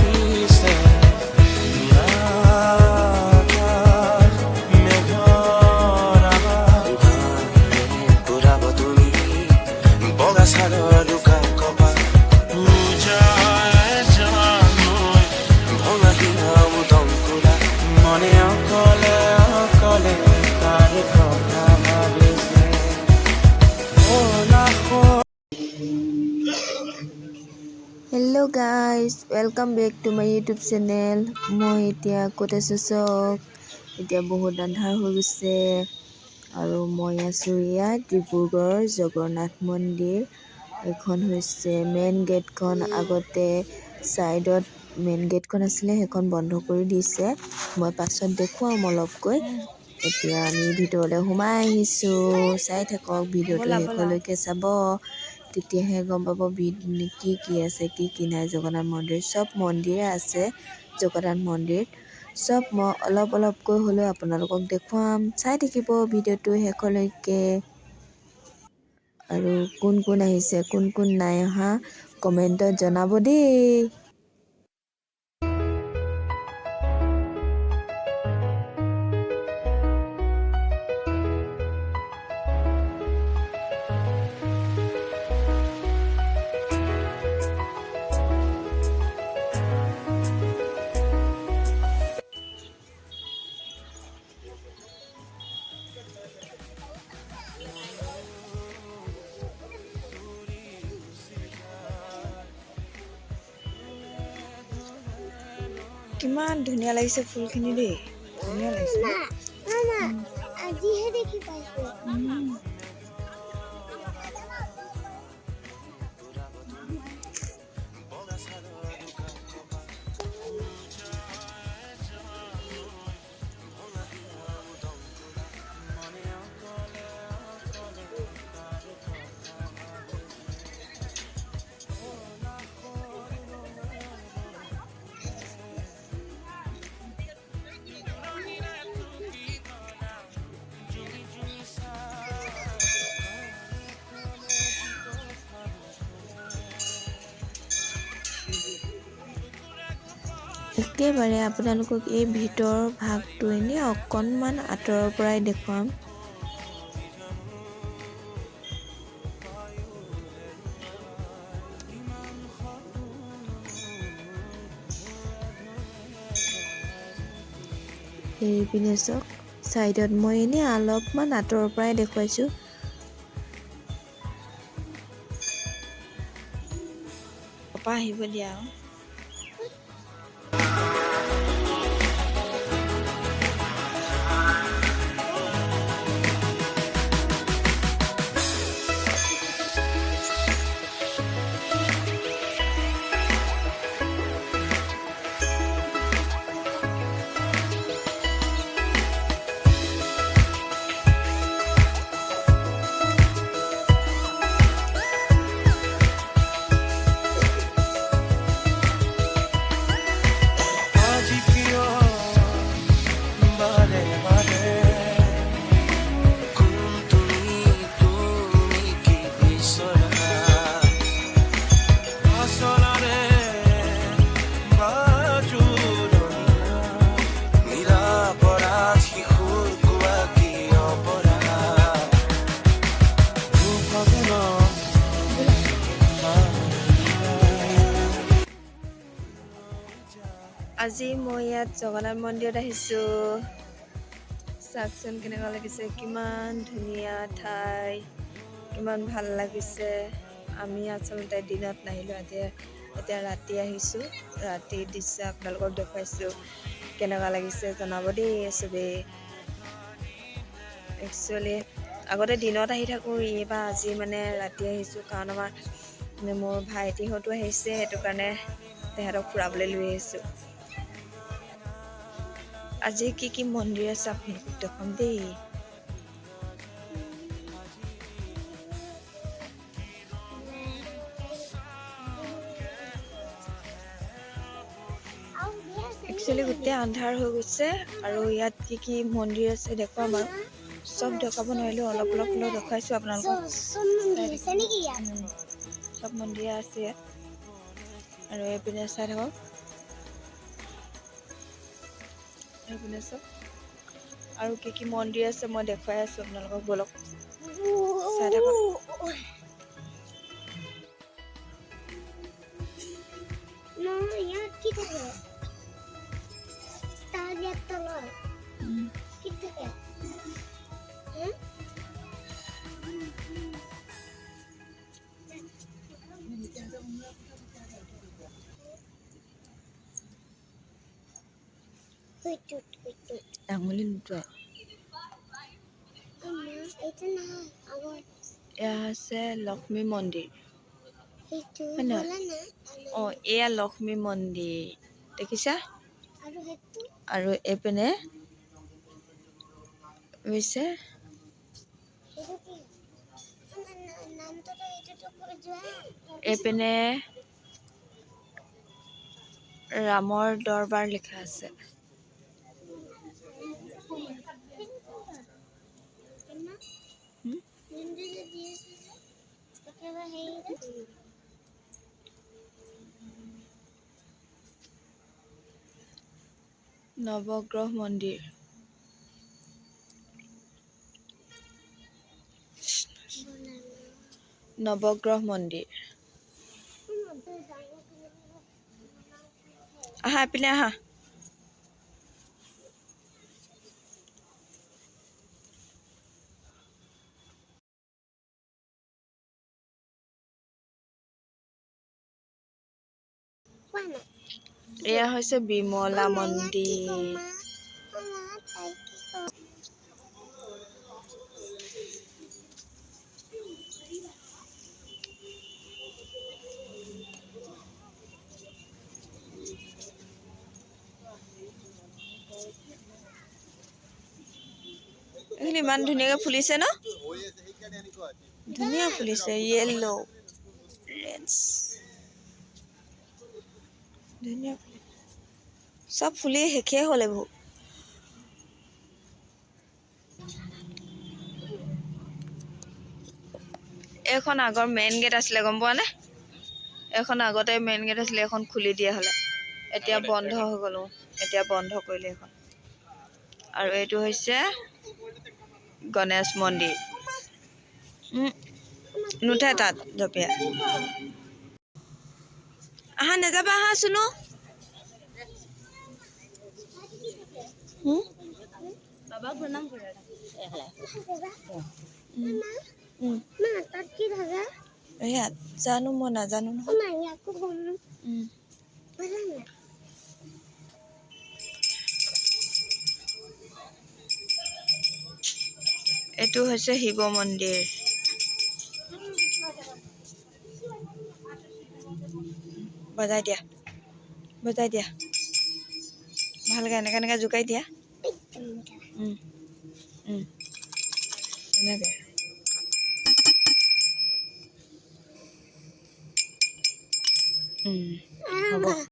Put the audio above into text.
পিছে নিৰাকাশ মেঘৰ আভাস ঘূৰাব তুমি বগা চাদৰ লুকা কপা পূজাই জানৈ ভঙা দিনা উদম কোলা মনে অকলে অকলে তাৰ কথা ভাবিছে Hello guys, welcome back to my YouTube channel. মই এতিয়া ক'ত আছো চক এতিয়া বহুত আন্ধাৰ হৈ গৈছে আৰু মই আছো ইয়াত ডিব্ৰুগড় জগন্নাথ মন্দিৰ। এখন হৈছে মেইন গেটখন, আগতে সাইডত মেইন গেটখন আছিলে, সেইখন বন্ধ কৰি দিছে। মই পাছত দেখুৱাম অলপকৈ। এতিয়া আমি ভিতৰলৈ সোমাই আহিছো, চাই থাকক ভিডিঅ'টো শেষলৈকে চাব, তেতিয়াহে গম পাব কি কি আছে কি কি নাই। জগন্নাথ মন্দিৰ চব মন্দিৰে আছে, জগন্নাথ মন্দিৰত চব মই অলপকৈ হ'লেও আপোনালোকক দেখুৱাম, চাই থাকিব ভিডিঅ'টো শেষলৈকে। আৰু কোন কোন আহিছে কোন কোন নাই অহা কমেণ্টত জনাব দেই। কিমান ধুনীয়া লাগিছে ফুলখিনি দেই, ধুনীয়া লাগিছে। আজিহে দেখি পাইছো। একেবাৰে আপোনালোকক এই ভিতৰৰ ভাগটো এনেই অকণমান আঁতৰৰ পৰাই দেখুৱাম। এইপিনে চাওক, চাইডত মই এনেই অলপমান আঁতৰৰ পৰাই দেখুৱাইছোঁ। পাপা আহিব দিয়া আৰু। আজি মই ইয়াত জগন্নাথ মন্দিৰত আহিছোঁ। চাওকচোন কেনেকুৱা লাগিছে, কিমান ধুনীয়া ঠাই, কিমান ভাল লাগিছে। আমি আচলতে দিনত নাহিলোঁ, এতিয়া ৰাতি আহিছোঁ। ৰাতিৰ দৃশ্য আপোনালোকক দেখুৱাইছোঁ, কেনেকুৱা লাগিছে জনাব দেই চবেই। একচুৱেলি আগতে দিনত আহি থাকোঁ, এইবাৰ আজি মানে ৰাতি আহিছোঁ, কাৰণ আমাৰ মোৰ ভাইটিহঁতো আহিছে, সেইটো কাৰণে তেহেঁতক ফুৰাবলৈ লৈ আহিছোঁ। আজি কি কি মন্দিৰ আছে আপোনালোকক দেখুৱাম দেই। একচুৱেলি গোটেই আন্ধাৰ হৈ গৈছে, আৰু ইয়াত কি কি মন্দিৰ আছে দেখুৱাম আৰু। চব দেখাব নোৱাৰিলেও অলপ হ'লেও দেখুৱাইছোঁ আপোনালোকক। চব মন্দিৰ আছে ইয়াত। আৰু এইপিনে চাই থাকক, এইপিনে চাওক আৰু কি মন্দিৰ আছে মই দেখুৱাই আছোঁ আপোনালোকক বলক চাই থাকক ইয়াত কি থাকে তাৰ ইয়াত তলত কি থাকে আঙুলি নুটুৱাই এইটো নহয় আগত এয়া হৈছে লক্ষ্মী মন্দিৰ সেইটো হয় নহয়? বলা না অঁ এয়া লক্ষ্মী মন্দিৰ দেখিছা আৰু সেইটো আৰু এইপিনে হৈছে সেইটো কি নামটো তো এইটো কৰি যোৱা এইপিনে ৰামৰ দৰবাৰ লিখা আছে নৱগ্ৰহ মন্দিৰ নৱগ্ৰহ মন্দিৰ আহা এইপিনে আহা এয়া হৈছে বিমলা মন্দিৰ এইখিনি ইমান ধুনীয়াকৈ ফুলিছে ন ধুনীয়া ফুলিছে য়েল্লো ৰেডছ ধুনীয়া চব ফুলি শেষেই হ'ল এইবোৰ এইখন আগৰ মেইন গেট আছিলে গম পোৱা নে এইখন আগতে মেইন গেট আছিলে এখন খুলি দিয়া হ'লে এতিয়া বন্ধ হৈ গ'ল এতিয়া বন্ধ কৰিলে এইখন আৰু এইটো হৈছে গণেশ মন্দিৰ নুঠে তাত জপিয়া আহা নেযাবা আহা শুনো বাবাক প্ৰণাম কৰা তাত কি থাকে ইয়াত জানো মই নাজানো নহয় ইয়াকো বলা না এইটো হৈছে শিৱ মন্দিৰ বজাই দিয়া ভালকৈ এনেকৈ জোকাই দিয়া এনেকৈ হ'ব